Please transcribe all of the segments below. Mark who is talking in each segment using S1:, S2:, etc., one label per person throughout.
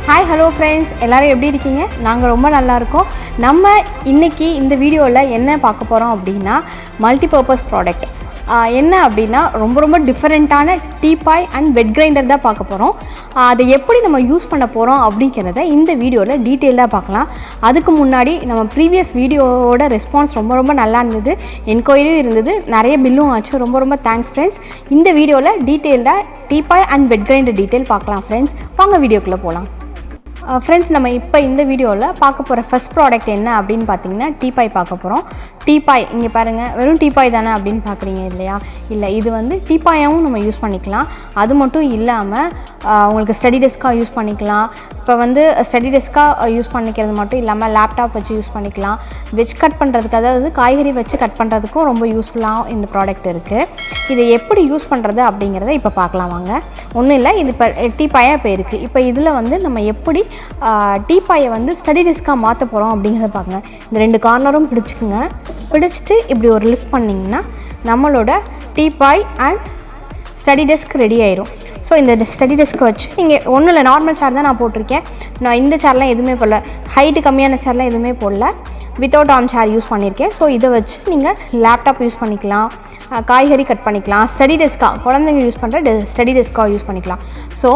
S1: Hi hello friends, எல்லோரும் எப்படி இருக்கீங்க? நாங்கள் ரொம்ப நல்லா இருக்கோம். நம்ம இன்றைக்கி இந்த வீடியோவில் என்ன பார்க்க போகிறோம் அப்படின்னா மல்டிபர்பஸ் ப்ராடக்ட் என்ன அப்படின்னா ரொம்ப டிஃப்ரெண்ட்டான டீபாய் அண்ட் வெட் கிரைண்டர் தான் பார்க்க போகிறோம். அதை எப்படி நம்ம யூஸ் பண்ண போகிறோம் அப்படிங்கிறத இந்த வீடியோவில் டீட்டெயிலாக பார்க்கலாம். அதுக்கு முன்னாடி நம்ம ப்ரீவியஸ் வீடியோவோட ரெஸ்பான்ஸ் ரொம்ப நல்லா இருந்தது, என்கொயரியும் இருந்தது, நிறைய பில்லும் ஆச்சு. ரொம்ப தேங்க்ஸ் ஃப்ரெண்ட்ஸ். இந்த வீடியோவில் டீட்டெயிலாக teapoy and wet grinder detail பார்க்கலாம் ஃப்ரெண்ட்ஸ். வாங்க வீடியோக்குள்ளே போகலாம். ஃப்ரெண்ட்ஸ், நம்ம இப்போ இந்த வீடியோவில் பார்க்க போகிற ஃபஸ்ட் ப்ராடக்ட் என்ன அப்படின்னு பார்த்தீங்கன்னா டீபாய் பார்க்க போகிறோம். டீபாய் இங்கே பாருங்கள், வெறும் டீபாய் தானே அப்படின்னு பார்க்குறீங்க இல்லையா? இல்லை, இது வந்து டீபாயாகவும் நம்ம யூஸ் பண்ணிக்கலாம். அது மட்டும் இல்லாமல் உங்களுக்கு ஸ்டடி டெஸ்க்காக யூஸ் பண்ணிக்கலாம். இப்போ வந்து ஸ்டடி டெஸ்க்காக யூஸ் பண்ணிக்கிறது மட்டும் இல்லாமல் லேப்டாப் வச்சு யூஸ் பண்ணிக்கலாம். வெஜ் கட் பண்ணுறதுக்கு, அதாவது காய்கறி வச்சு கட் பண்ணுறதுக்கும் ரொம்ப யூஸ்ஃபுல்லாக இந்த ப்ராடக்ட் இருக்குது. இதை எப்படி யூஸ் பண்ணுறது அப்படிங்கிறத இப்போ பார்க்கலாம் வாங்க. ஒன்றும் இல்லை, இது இப்போ டீபாயாக இப்போ இருக்குது. இப்போ இதில் வந்து நம்ம எப்படி டீபாயை வந்து ஸ்டடி டெஸ்க்காக மாற்ற போகிறோம் அப்படிங்கிறத பார்க்குங்க. இந்த ரெண்டு கார்னரும் பிடிச்சிக்குங்க. பிடிச்சிட்டு இப்படி ஒரு லிஃப்ட் பண்ணிங்கன்னா நம்மளோட teapoy and study desk ready ஆயிரும். ஸோ இந்த ஸ்டடி டெஸ்க்கை வச்சு நீங்கள் ஒன்றும் இல்லை, நார்மல் சேர் தான் நான் போட்டிருக்கேன். நான் இந்த சேர்லாம் எதுவுமே போடல, ஹைட்டு கம்மியான சேர்லாம் எதுவுமே போடல, வித்தவுட் ஆர்ம் சேர் யூஸ் பண்ணியிருக்கேன். ஸோ இதை வச்சு நீங்கள் லேப்டாப் யூஸ் பண்ணிக்கலாம், காய்கறி கட் பண்ணிக்கலாம், ஸ்டடி டெஸ்க்காக குழந்தைங்க யூஸ் பண்ணுற ஸ்டடி டெஸ்க்காக யூஸ் பண்ணிக்கலாம். ஸோ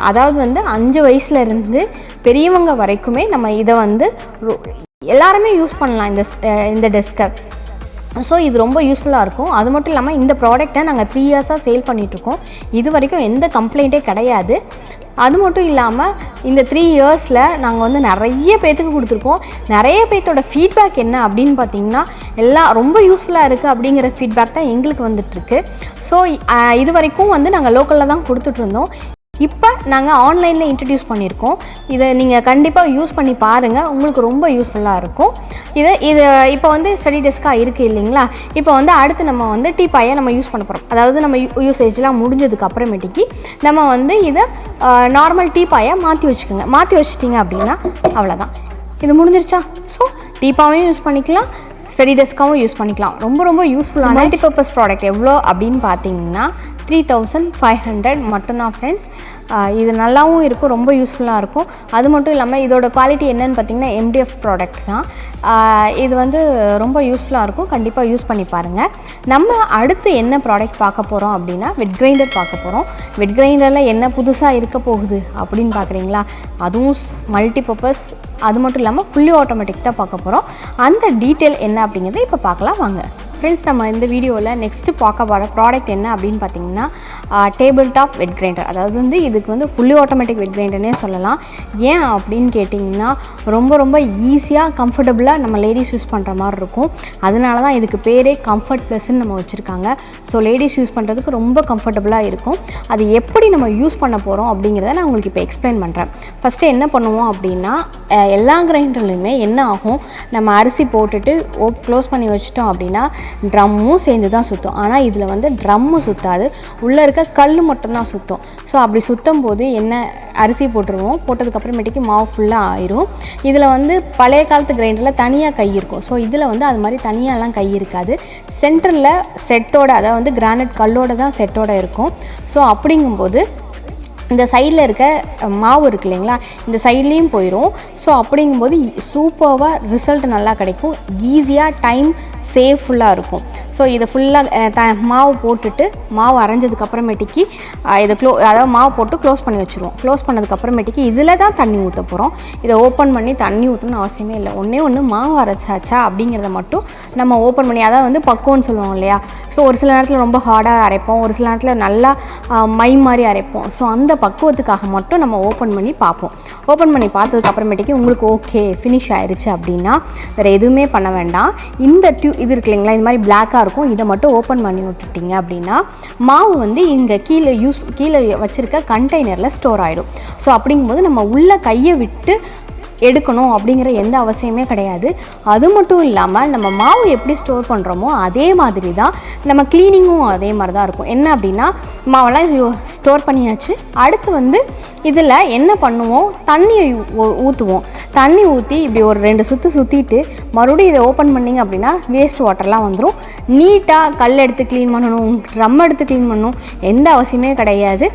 S1: அதாவது வந்து 5 வயசுலேருந்து பெரியவங்க வரைக்குமே நம்ம இதை வந்து எல்லாருமே யூஸ் பண்ணலாம் இந்த டெஸ்க்கை. ஸோ இது ரொம்ப யூஸ்ஃபுல்லாக இருக்கும். அது மட்டும் இல்லாமல் இந்த ப்ராடக்டை நாங்கள் 3 இயர்ஸாக சேல் பண்ணிகிட்ருக்கோம். இது வரைக்கும் எந்த கம்ப்ளைண்ட்டே கிடையாது. அது மட்டும் இல்லாமல் இந்த 3 இயர்ஸில் நாங்கள் வந்து நிறைய பேர்த்துக்கு கொடுத்துருக்கோம். நிறைய பேர்த்தோட ஃபீட்பேக் என்ன அப்படின்னு பார்த்தீங்கன்னா எல்லாம் ரொம்ப யூஸ்ஃபுல்லாக இருக்குது அப்படிங்கிற ஃபீட்பேக் தான் எங்களுக்கு வந்துட்டுருக்கு. ஸோ இது வரைக்கும் வந்து நாங்கள் லோக்கலில் தான் கொடுத்துட்ருந்தோம். இப்போ நாங்கள் ஆன்லைனில் இன்ட்ரடியூஸ் பண்ணியிருக்கோம். இதை நீங்கள் கண்டிப்பாக யூஸ் பண்ணி பாருங்கள், உங்களுக்கு ரொம்ப யூஸ்ஃபுல்லாக இருக்கும். இது இப்போ வந்து ஸ்டடி டெஸ்க்காக இருக்குது இல்லைங்களா? இப்போ வந்து அடுத்து நம்ம வந்து டீபாயை நம்ம யூஸ் பண்ண போகிறோம். அதாவது நம்ம யூசேஜ்லாம் முடிஞ்சதுக்கு அப்புறமேட்டிக்கு நம்ம வந்து இதை நார்மல் டீபாயை மாற்றி வச்சுக்கோங்க. மாற்றி வச்சுட்டிங்க அப்படின்னா அவ்வளோதான், இது முடிஞ்சிருச்சா? ஸோ டீபாவையும் யூஸ் பண்ணிக்கலாம், ஸ்டடி டெஸ்க்காகவும் யூஸ் பண்ணிக்கலாம். ரொம்ப யூஸ்ஃபுல்லான மல்டிபர்பஸ் ப்ராடக்ட். எவ்வளோ அப்படின்னு பார்த்தீங்கன்னா 3500 மட்டும்தான் ஃப்ரெண்ட்ஸ். இது நல்லாவும் இருக்கும், ரொம்ப யூஸ்ஃபுல்லாக இருக்கும். அது மட்டும் இல்லாமல் இதோட குவாலிட்டி என்னன்னு பார்த்தீங்கன்னா MDF ப்ராடக்ட் தான். இது வந்து ரொம்ப யூஸ்ஃபுல்லாக இருக்கும், கண்டிப்பாக யூஸ் பண்ணி பாருங்கள். நம்ம அடுத்து என்ன ப்ராடக்ட் பார்க்க போகிறோம் அப்படின்னா வெட் கிரைண்டர் பார்க்க போகிறோம். வெட் கிரைண்டரில் என்ன புதுசாக இருக்க போகுது அப்படின்னு பார்க்குறீங்களா? அதுவும் மல்டிபர்பஸ், அது மட்டும் இல்லாமல் ஃபுல்லி ஆட்டோமேட்டிக் தான் பார்க்க போகிறோம். அந்த டீட்டெயில் என்ன அப்படிங்கிறத இப்போ பார்க்கலாம் வாங்க. ஃப்ரெண்ட்ஸ், நம்ம இந்த வீடியோவில் நெக்ஸ்ட்டு பார்க்க போகிற ப்ராடக்ட் என்ன அப்படின்னு பார்த்தீங்கன்னா டேபிள் டாப் வெட் கிரைண்டர். அதாவது வந்து இதுக்கு வந்து ஃபுல்லி ஆட்டோமேட்டிக் வெட் கிரைண்டர்னே சொல்லலாம். ஏன் அப்படின்னு கேட்டிங்கன்னா ரொம்ப ஈஸியாக கம்ஃபர்டபுளாக நம்ம லேடிஸ் யூஸ் பண்ணுற மாதிரி இருக்கும். அதனால தான் இதுக்கு பேரே கம்ஃபர்ட் ப்ளஸ்ன்னு நம்ம வச்சுருக்காங்க. ஸோ லேடிஸ் யூஸ் பண்ணுறதுக்கு ரொம்ப கம்ஃபர்டபுளாக இருக்கும். அது எப்படி நம்ம யூஸ் பண்ண போகிறோம் அப்படிங்கிறத நான் உங்களுக்கு இப்போ எக்ஸ்பிளைன் பண்ணுறேன். ஃபஸ்ட்டு என்ன பண்ணுவோம் அப்படின்னா எல்லா கிரைண்டர்லையுமே என்ன ஆகும், நம்ம அரிசி போட்டுட்டு க்ளோஸ் பண்ணி வச்சிட்டோம் அப்படின்னா ட்ரம்மும் சேர்ந்து தான் சுற்றும். ஆனால் இதில் வந்து ட்ரம்மு சுற்றாது, உள்ளே இருக்க கல் மட்டும்தான் சுற்றும். ஸோ அப்படி சுற்றும் போது என்ன, அரிசி போட்டுருவோம், போட்டதுக்கப்புறமேட்டுக்கு மாவு ஃபுல்லாக ஆயிரும். இதில் வந்து பழைய காலத்து கிரைண்டரில் தனியாக கை இருக்கும். ஸோ இதில் வந்து அது மாதிரி தனியாலாம் கை இருக்காது. சென்டரில் செட்டோட, அதாவது வந்து கிரானைட் கல்லோடு தான் செட்டோடு இருக்கும். ஸோ அப்படிங்கும்போது இந்த சைடில் இருக்க மாவு இருக்குது இல்லைங்களா, இந்த சைட்லேயும் போயிடும். ஸோ அப்படிங்கும்போது சூப்பராக ரிசல்ட் நல்லா கிடைக்கும், ஈஸியாக டைம் சேஃப்ஃபுல்லாக இருக்கும். ஸோ இதை ஃபுல்லாக மாவு போட்டுட்டு, மாவு அரைஞ்சதுக்கப்புறமேட்டிக்கு இதை அதாவது மாவு போட்டு க்ளோஸ் பண்ணி வச்சுருவோம். க்ளோஸ் பண்ணதுக்கப்புறமேட்டிக்கு இதில் தான் தண்ணி ஊற்ற போகிறோம். இதை ஓப்பன் பண்ணி தண்ணி ஊற்றணும்னு அவசியமே இல்லை. ஒன்று மாவு அரைச்சாச்சா அப்படிங்கிறத மட்டும் நம்ம ஓப்பன் பண்ணி, அதாவது வந்து பக்குவம்னு சொல்லுவோம் இல்லையா? ஸோ ஒரு சில நேரத்தில் ரொம்ப ஹார்டாக அரைப்போம், ஒரு சில நேரத்தில் நல்லா மை மாதிரி அரைப்போம். ஸோ அந்த பக்குவத்துக்காக மட்டும் நம்ம ஓப்பன் பண்ணி பார்ப்போம். ஓப்பன் பண்ணி பார்த்ததுக்கப்புறமேட்டிக்கு உங்களுக்கு ஓகே ஃபினிஷ் ஆயிடுச்சு அப்படின்னா வேறு எதுவுமே பண்ண வேண்டாம். இந்த இது இருக்கு இல்லைங்களா, இது மாதிரி பிளாக்காக இருக்கும், இதை மட்டும் ஓப்பன் பண்ணி விட்டுட்டிங்க அப்படின்னா மாவு வந்து இங்கே கீழே வச்சுருக்க கண்டெய்னரில் ஸ்டோர் ஆகிடும். ஸோ அப்படிங்கும்போது நம்ம உள்ளே கையை விட்டு எடுக்கணும் அப்படிங்கிற எந்த அவசியமே கிடையாது. அது மட்டும் இல்லாமல் நம்ம மாவு எப்படி ஸ்டோர் பண்ணுறோமோ அதே மாதிரி தான் நம்ம க்ளீனிங்கும் அதே மாதிரி தான் இருக்கும். என்ன அப்படின்னா மாவெல்லாம் ஸ்டோர் பண்ணியாச்சு, அடுத்து வந்து இதில் என்ன பண்ணுவோம், தண்ணியை ஊற்றுவோம். தண்ணி ஊற்றி இப்படி ஒரு 2 சுற்று சுற்றிட்டு மறுபடியும் இதை ஓப்பன் பண்ணிங்க அப்படின்னா வேஸ்ட் வாட்டர்லாம் வந்துடும். நீட்டாக கல் எடுத்து க்ளீன் பண்ணணும், ட்ரம் எடுத்து க்ளீன் பண்ணணும், எந்த அவசியமே கிடையாது.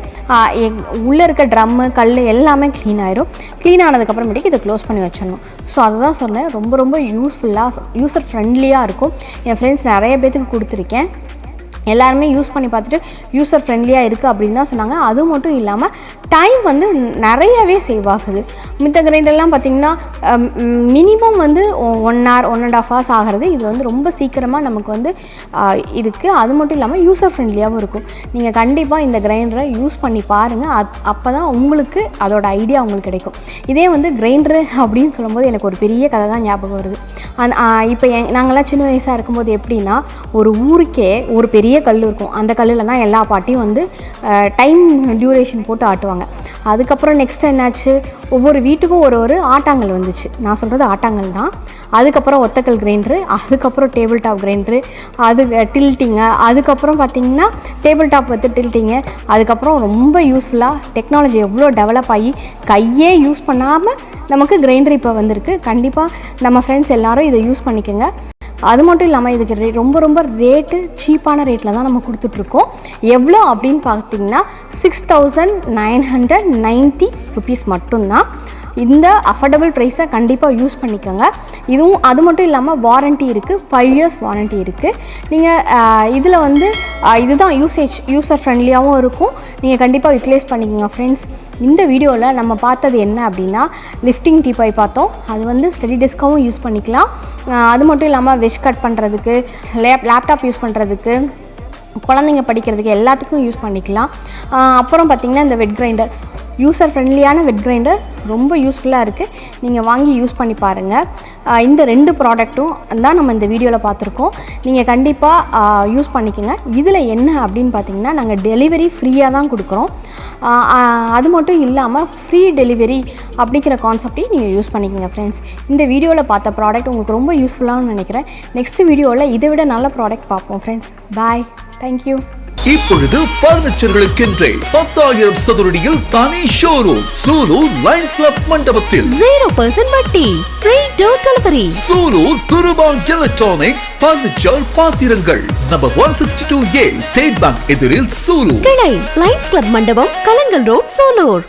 S1: உள்ளே இருக்க ட்ரம்மு கல் எல்லாமே க்ளீன் ஆயிரும். க்ளீன் ஆனதுக்கப்புறமேட்டுக்கு இதை க்ளோஸ் பண்ணி வச்சிடணும். ஸோ அதுதான் சொன்னேன், ரொம்ப ரொம்ப யூஸ்ஃபுல்லாக யூசர் ஃப்ரெண்ட்லியாக இருக்கும். என் ஃப்ரெண்ட்ஸ் நிறைய பேத்துக்கு கொடுத்துருக்கேன். எல்லாருமே யூஸ் பண்ணி பார்த்துட்டு யூசர் ஃப்ரெண்ட்லியாக இருக்குது அப்படின்னு தான் சொன்னாங்க. அது மட்டும் இல்லாமல் டைம் வந்து நிறையவே சேவ் ஆகுது. மித்த கிரைண்டர்லாம் பார்த்திங்கன்னா மினிமம் வந்து 1 hour 1.5 hours ஆகிறது. இது வந்து ரொம்ப சீக்கிரமாக நமக்கு வந்து இருக்குது. அது மட்டும் இல்லாமல் யூசர் ஃப்ரெண்ட்லியாகவும் இருக்கும். நீங்கள் கண்டிப்பாக இந்த கிரைண்டரை யூஸ் பண்ணி பாருங்கள். அப்போ தான் உங்களுக்கு அதோட ஐடியா உங்களுக்கு கிடைக்கும். இதே வந்து கிரைண்டரு அப்படின்னு சொல்லும்போது எனக்கு ஒரு பெரிய கதை தான் ஞாபகம் வருது. இப்போ நாங்கள்லாம் சின்ன வயசாக இருக்கும்போது எப்படின்னா, ஒரு ஊருக்கே ஒரு பெரிய கல் இருக்கும். அந்த கல்லில் தான் எல்லா பாட்டியும் வந்து டைம் டியூரேஷன் போட்டு ஆட்டுவாங்க. அதுக்கப்புறம் நெக்ஸ்ட் என்னாச்சு, ஒவ்வொரு வீட்டுக்கும் ஒரு ஆட்டாங்கல் வந்துச்சு. நான் சொல்கிறது ஆட்டாங்கல் தான். அதுக்கப்புறம் ஒத்தக்கல் கிரைண்டரு, அதுக்கப்புறம் டேபிள் டாப் கிரைண்டரு, அது டில்ட்டிங்கு, அதுக்கப்புறம் பார்த்திங்கன்னா டேபிள் டாப் வந்து டில்ட்டிங்கு. அதுக்கப்புறம் ரொம்ப யூஸ்ஃபுல்லாக டெக்னாலஜி எவ்வளோ டெவலப் ஆகி கையே யூஸ் பண்ணாமல் நமக்கு கிரைண்டர் இப்போ வந்திருக்கு. கண்டிப்பாக நம்ம ஃப்ரெண்ட்ஸ் எல்லோரும் இதை யூஸ் பண்ணிக்கோங்க. அது மட்டும் இல்லாமல் இதுக்கு ரொம்ப ரொம்ப ரேட்டு சீப்பான ரேட்டில் தான் நம்ம கொடுத்துட்ருக்கோம். எவ்வளோ அப்படின்னு பார்த்தீங்கன்னா 6990 rupees மட்டும்தான். இந்த அஃபோர்டபுள் ப்ரைஸை கண்டிப்பாக யூஸ் பண்ணிக்கோங்க. இதுவும் அது மட்டும் இல்லாமல் வாரண்ட்டி இருக்குது, 5 years வாரண்ட்டி இருக்குது. நீங்கள் இதில் வந்து இதுதான் யூசர் ஃப்ரெண்ட்லியாகவும் இருக்கும். நீங்கள் கண்டிப்பாக யூட்டிலைஸ் பண்ணிக்கோங்க ஃப்ரெண்ட்ஸ். இந்த வீடியோவில் நம்ம பார்த்தது என்ன அப்படின்னா, லிஃப்டிங் டீபாய் பார்த்தோம். அது வந்து ஸ்டடி டெஸ்க்காகவும் யூஸ் பண்ணிக்கலாம். அது மட்டும் இல்லாமல் வெஜ் கட் பண்ணுறதுக்கு, லேப்டாப் யூஸ் பண்ணுறதுக்கு, குழந்தைங்க படிக்கிறதுக்கு எல்லாத்துக்கும் யூஸ் பண்ணிக்கலாம். அப்புறம் பார்த்திங்கன்னா இந்த வெட் கிரைண்டர், யூசர் ஃப்ரெண்ட்லியான வெட் கிரைண்டர் ரொம்ப யூஸ்ஃபுல்லாக இருக்குது. நீங்கள் வாங்கி யூஸ் பண்ணி பாருங்கள். இந்த 2 ப்ராடக்ட்டும் தான் நம்ம இந்த வீடியோவில் பார்த்துருக்கோம். நீங்கள் கண்டிப்பாக யூஸ் பண்ணிக்கோங்க. இதில் என்ன அப்படின்னு பார்த்தீங்கன்னா, நாங்கள் டெலிவரி ஃப்ரீயாக தான் கொடுக்குறோம். அது மட்டும் இல்லாமல் ஃப்ரீ டெலிவரி அப்படிங்கிற கான்செப்டையும் நீங்கள் யூஸ் பண்ணிக்கோங்க ஃப்ரெண்ட்ஸ். இந்த வீடியோவில் பார்த்த ப்ராடக்ட் உங்களுக்கு ரொம்ப யூஸ்ஃபுல்லானு நினைக்கிறேன். நெக்ஸ்ட் வீடியோவில் இதை விட நல்ல ப்ராடக்ட் பார்ப்போம் ஃப்ரெண்ட்ஸ். பாய், தேங்க்யூ.
S2: இப்பொழுது பர்னிச்சர்களுக்கென்றே 10,000 சதுரடியில் தனி ஷோரூம் சூலூர் லைன்ஸ் கிளப் மண்டபத்தில்
S3: 0% வட்டி, ஃப்ரீ டோர் டெலிவரி.
S2: சூலூர் துருபா எலக்ட்ரானிக்ஸ் பர்னிச்சர் பாத்திரங்கள் நம்பர் 162A ஸ்டேட் பேங்க் எதிரில் சூலூர்.
S3: கிளை லைன்ஸ் கிளப் மண்டபம், கலங்கல் ரோட், சூலூர்.